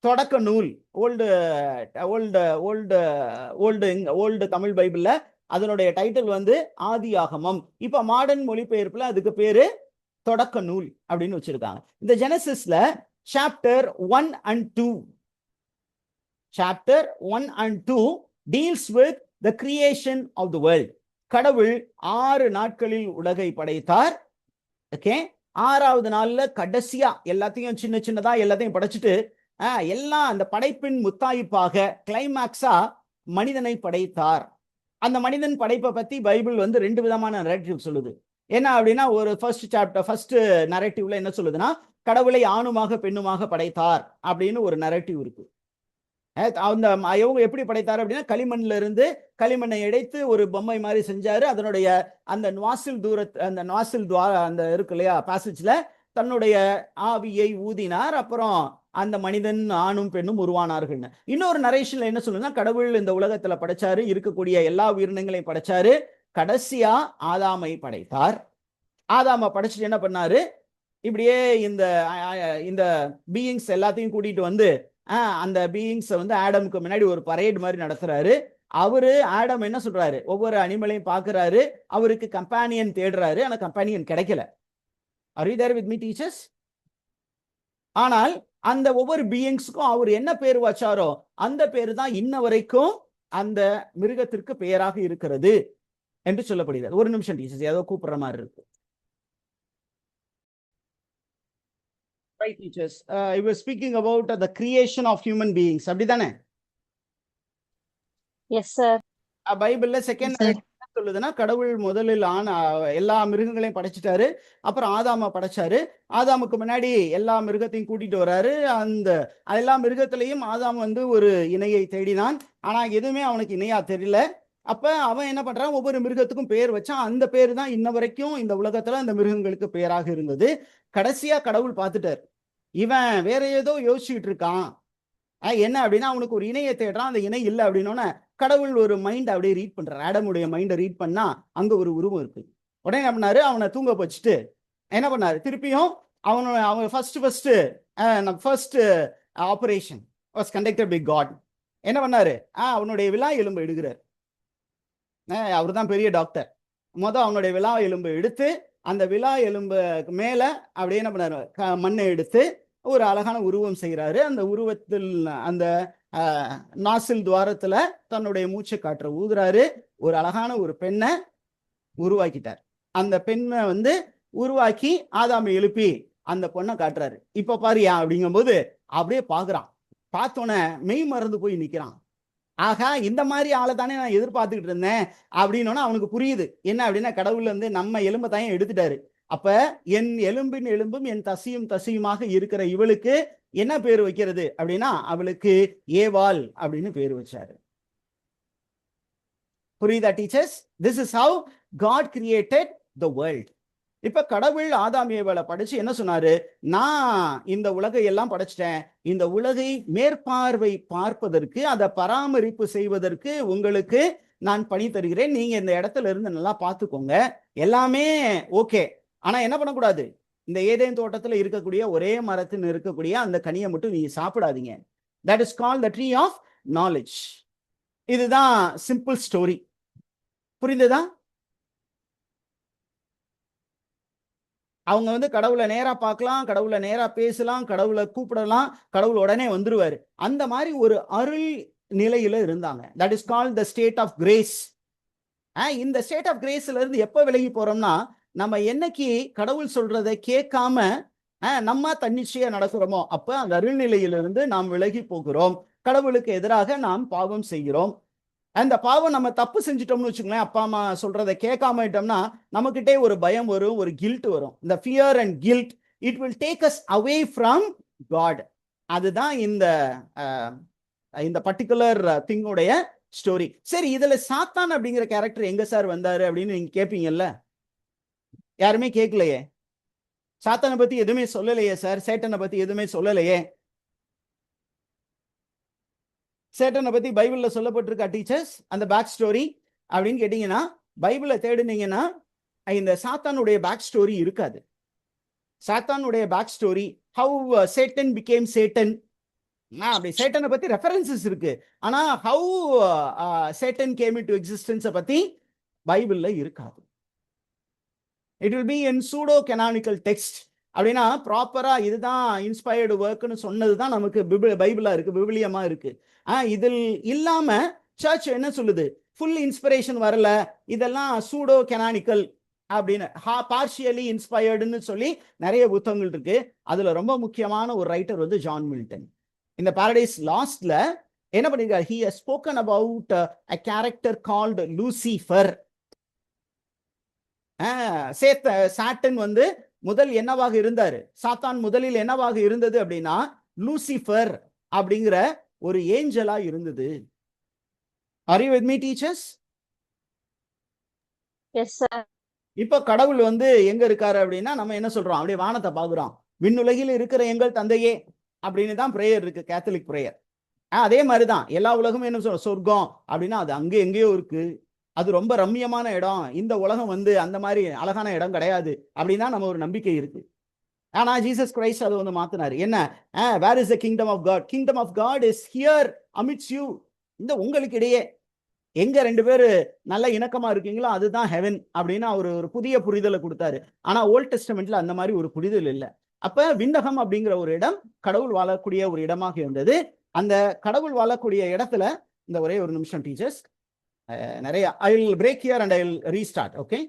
தொடக்க நூல். ஓல்டு தமிழ் பைபிள்ல அதனுடைய டைட்டில் வந்து ஆதியாகமம். இப்ப மாடர்ன் மொழிபெயர்ப்புல அதுக்கு பேரு தொடக்க நூல் அப்படின்னு வச்சிருக்காங்க. இந்த ஜெனசிஸ்ல chapter 1 and 2 deals with the creation of the world. கடவுள் 6 நாட்களில் உலகை படைத்தார். ஓகே, 6வது நாள்ல கடைசியா எல்லாத்தையும் சின்ன சின்னதா எல்லாத்தையும் படைச்சிட்டு, எல்லாம் அந்த படைப்பின் முத்தாய்ப்பாக கிளைமாக்ஸா மனிதனை படைத்தார். அந்த மனிதன் படைப்பை பத்தி பைபிள் வந்து 2 விதமான நரேட்டிவ் சொல்லுது. என்ன அப்படின்னா, ஒரு ஃபர்ஸ்ட் நரேட்டிவ்ல என்ன சொல்லுதுன்னா, கடவுளை ஆணுமாக பெண்ணுமாக படைத்தார் அப்படின்னு ஒரு நரேட்டிவ் இருக்கு. அந்த இவங்க எப்படி படைத்தார் அப்படின்னா, களிமண்ல இருந்து களிமண்ணை இடைத்து ஒரு பொம்மை மாதிரி செஞ்சாரு. அதனுடைய அந்த நாசில் அந்த இருக்கு இல்லையா பாசேஜ்ல தன்னுடைய ஆவியை ஊதினார். அப்புறம் அந்த மனிதன் ஆணும் பெண்ணும் உருவானார்கள்னு. இன்னொரு நரேஷன்ல என்ன சொல்லுன்னா, கடவுள் இந்த உலகத்துல படைச்சாரு, இருக்கக்கூடிய எல்லா உயிரினங்களையும் படைச்சாரு, கடைசியா ஆதாமை படைத்தார். ஆதாமை படைச்சிட்டு என்ன பண்ணாரு, இப்படியே இந்த பீயிங்ஸ் எல்லாத்தையும் கூட்டிட்டு வந்து அந்த பீயிங்ஸை வந்து ஆடமுக்கு முன்னாடி ஒரு பரேட் மாதிரி நடத்துறாரு. அவரு ஆடம் என்ன சொல்றாரு, ஒவ்வொரு அனிமலையும் பாக்குறாரு, அவருக்கு கம்பானியன் தேடுறாரு, ஆனா கம்பானியன் கிடைக்கல. Are you there with me teachers? ஆனால் அந்த ஒவ்வொரு பீயிங்ஸ்க்கும் அவர் என்ன பேர் வச்சாரோ அந்த பேரு தான் இன்ன வரைக்கும் அந்த மிருகத்திற்கு பெயராக இருக்கிறது என்று சொல்லப்படுகிறது. ஒரு நிமிஷம் டீச்சர்ஸ், ஏதோ கூப்பிடுற மாதிரி இருக்கு. Right, teachers. I was speaking about the creation of human beings. அப்படிதானே? Yes, sir. பைபிள்ல செகண்ட் என்ன சொல்லுதுன்னா, கடவுள் முதலில் எல்லா மிருகங்களையும் படைச்சிட்டாரு. அப்புறம் ஆதாம படைச்சாரு. ஆதாமுக்கு முன்னாடி எல்லா மிருகத்தையும் கூட்டிட்டு வராரு. அந்த எல்லா மிருகத்திலையும் ஆதாம் வந்து ஒரு இணையை தேடினான். ஆனா எதுவுமே அவனுக்கு இணையா தெரியல. அப்ப அவன் என்ன பண்றான், ஒவ்வொரு மிருகத்துக்கும் பேர் வச்சான். அந்த பேர் தான் இன்ன வரைக்கும் இந்த உலகத்துல அந்த மிருகங்களுக்கு பேராக இருந்தது. கடைசியா கடவுள் பார்த்துட்டார், இவன் வேற ஏதோ யோசிச்சுட்டு இருக்கான். என்ன அப்படின்னா, அவனுக்கு ஒரு இணையை தேடுறான். அந்த இணை இல்லை அப்படின்னோடனே கடவுள் ஒரு மைண்ட் அப்படியே ரீட் பண்றாரு. ஆடமுடைய மைண்டை ரீட் பண்ணா அங்க ஒரு உருவம் இருக்கு. உடனே என்ன பண்ணாரு, அவனை தூங்க வச்சுட்டு என்ன பண்ணாரு, திருப்பியும் அவன் first operation was conducted by God. என்ன பண்ணாரு, அவனுடைய விலா எலும்பு எடுக்கிறார். அவர் தான் பெரிய டாக்டர். அவனுடைய விலா எலும்பு எடுத்து அந்த விலா எலும்பு மேல அப்படியே என்ன பண்ணாரு, மண்ணை எடுத்து ஒரு அழகான உருவம் செய்யறாரு. அந்த உருவத்தில் அந்த நாசில் துவாரத்துல தன்னுடைய மூச்சை காற்ற ஊதுறாரு. ஒரு அழகான ஒரு பெண்ணை உருவாக்கிட்டார். அந்த பெண்ணை வந்து உருவாக்கி ஆதாமை எழுப்பி அந்த பொண்ணை காட்டுறாரு. இப்ப பாரியா அப்படிங்கும் போது அப்படியே பாக்குறான். பார்த்தோன்னே மெய் மறந்து போய் நிக்கிறான். ஆகா, இந்த மாதிரி ஆளை தானே நான் எதிர்பார்த்துக்கிட்டு இருந்தேன் அப்படின்னோன்னா அவனுக்கு புரியுது. என்ன அப்படின்னா, கடவுள் வந்து நம்ம எலும்பை தான் எடுத்துட்டாரு. அப்ப என் எலும்பின் எலும்பும் என் தசியும் தசியுமாக இருக்கிற இவளுக்கு என்ன பேர் வைக்கிறது அப்படின்னா, அவளுக்கு ஏவாள் அப்படின்னு பேர் வச்சாரு. புரியுதா teachers? This is how God created the world. இப்ப கடவுள் ஆதாம் ஏவாளை படைச்சு என்ன சொன்னாரு, நான் இந்த உலகை எல்லாம் படைச்சிட்டேன். இந்த உலகை மேற்பார்வை பார்ப்பதற்கு, அதை பராமரிப்பு செய்வதற்கு உங்களுக்கு நான் பணி தருகிறேன். நீங்க இந்த இடத்துல இருந்து நல்லா பார்த்துக்கோங்க. எல்லாமே ஓகே. ஆனா என்ன பண்ணக்கூடாது, இந்த ஏதேன் தோட்டத்துல இருக்கக்கூடிய ஒரே மரத்தில் இருக்கக்கூடிய அந்த கனியை மட்டும் நீங்க சாப்பிடாதீங்க. That is called the tree of knowledge. இதுதான் சிம்பிள் ஸ்டோரி. புரிந்ததா? அவங்க வந்து கடவுளை நேரா பார்க்கலாம், கடவுளை நேரா பேசலாம், கடவுளை கூப்பிடலாம், கடவுள் உடனே வந்துருவாரு. அந்த மாதிரி ஒரு அருள் நிலையில இருந்தாங்க. That is called the state of grace. இந்த ஸ்டேட் ஆஃப் கிரேஸ்ல இருந்து எப்ப விலகி போறோம்னா, நம்ம என்னைக்கு கடவுள் சொல்றதை கேட்காம நம்ம தன்னிச்சையா நடக்கிறோமோ அப்ப அந்த அருள்நிலையிலிருந்து நாம் விலகி போகிறோம். கடவுளுக்கு எதிராக நாம் பாவம் செய்கிறோம். அந்த பாவம் நம்ம தப்பு செஞ்சிட்டோம்னு வச்சுக்கோங்களேன், அப்பா அம்மா சொல்றதை கேட்காம விட்டோம்னா நமக்கிட்டே ஒரு பயம் வரும், ஒரு கில்ட் வரும். இந்த fear and guilt, it will take us away from God. அதுதான் இந்த பர்டிகுலர் திங்குடைய ஸ்டோரி. சரி, இதுல சாத்தான் அப்படிங்கிற கேரக்டர் எங்க சார் வந்தாரு அப்படின்னு நீங்க கேட்பீங்கல்ல. யாருமே கேட்கலையே. சாத்தானை பத்தி எதுவுமே சொல்லலையே சார், சேட்டனை பத்தி எதுவுமே சொல்லலையே. சேட்டனை பத்தி பைபிள்ல சொல்லப்பட்டிருக்கா டீச்சர்ஸ் அந்த பேக் ஸ்டோரி அப்படின்னு கேட்டீங்கன்னா, பைபிளை தேடுனீங்கன்னா இந்த சாத்தானுடைய பேக் ஸ்டோரி இருக்காது. சாத்தானுடைய back story, how Satan became Satan, அப்படி சேட்டனை பத்தி ரெஃபரன்சஸ் இருக்கு. ஆனா ஹவ் சேட்டன் கேம் இன்டு எக்ஸிஸ்டன்ஸை பத்தி பைபிள்ல இருக்காது. It will be in pseudo canonical text. அப்படின்னா ப்ராப்பரா இதுதான் இன்ஸ்பயர்டு ஒர்க்னு சொன்னதுதான் நமக்கு பைபிளா இருக்கு, விவிலியமா இருக்கு. இதில் இல்லாம சர்ச் என்ன சொல்லுது, ஃபுல் இன்ஸ்பிரேஷன் வரல, இதெல்லாம் சூடோ கெனானிக்கல் அப்படின்னு, பார்ஷியலி இன்ஸ்பயர்டுன்னு சொல்லி நிறைய புத்தகங்கள் இருக்கு. அதுல ரொம்ப முக்கியமான ஒரு ரைட்டர் வந்து ஜான் மில்டன். இந்த பாரடைஸ் லாஸ்ட்ல என்ன பண்ணிருக்காரு, he has spoken about a character called Lucifer. Satan வந்து முதல் என்னவாக இருந்தாரு, சாத்தான் முதலில் என்னவாக இருந்தது அப்படின்னா லூசிஃபர் அப்படிங்கிற ஒரு ஏஞ்சலா இருந்தது. Are you with me teachers? Yes sir. இப்ப கடவுள் வந்து எங்க இருக்காரு அப்படின்னா, நம்ம என்ன சொல்றோம், அப்படியே வானத்தை பாக்குறோம். விண்ணுலகில் இருக்கிற எங்கள் தந்தையே அப்படின்னு தான் பிரேயர் இருக்கு, கேத்தலிக் பிரேயர். அதே மாதிரிதான் எல்லா உலகமும் என்ன சொல்றோம், சொர்க்கம் அப்படின்னா அது அங்கே எங்கேயோ இருக்கு, அது ரொம்ப ரம்மியமான இடம், இந்த உலகம் வந்து அந்த மாதிரி அழகான இடம் கிடையாது அப்படின்னு தான் நம்ம ஒரு நம்பிக்கை இருக்கு. ஆனா ஜீசஸ் கிரைஸ்ட் அதை வந்து மாத்தினாரு. என்ன, where is the kingdom of God? Kingdom of God is here amidst you. இந்த உங்களுக்கு இடையே எங்க ரெண்டு பேரு நல்ல இணக்கமா இருக்கீங்களோ அதுதான் ஹெவன் அப்படின்னு அவர் ஒரு புதிய புரிதலை கொடுத்தாரு. ஆனா ஓல்ட் டெஸ்டமெண்ட்ல அந்த மாதிரி ஒரு புரிதல் இல்லை. அப்ப விண்ணகம் அப்படிங்கிற ஒரு இடம் கடவுள் வாழக்கூடிய ஒரு இடமாக இருந்தது. அந்த கடவுள் வாழக்கூடிய இடத்துல இந்த ஒரே ஒரு நிமிஷம் டீச்சர்ஸ், நிறைய I will break here and I will restart. Okay.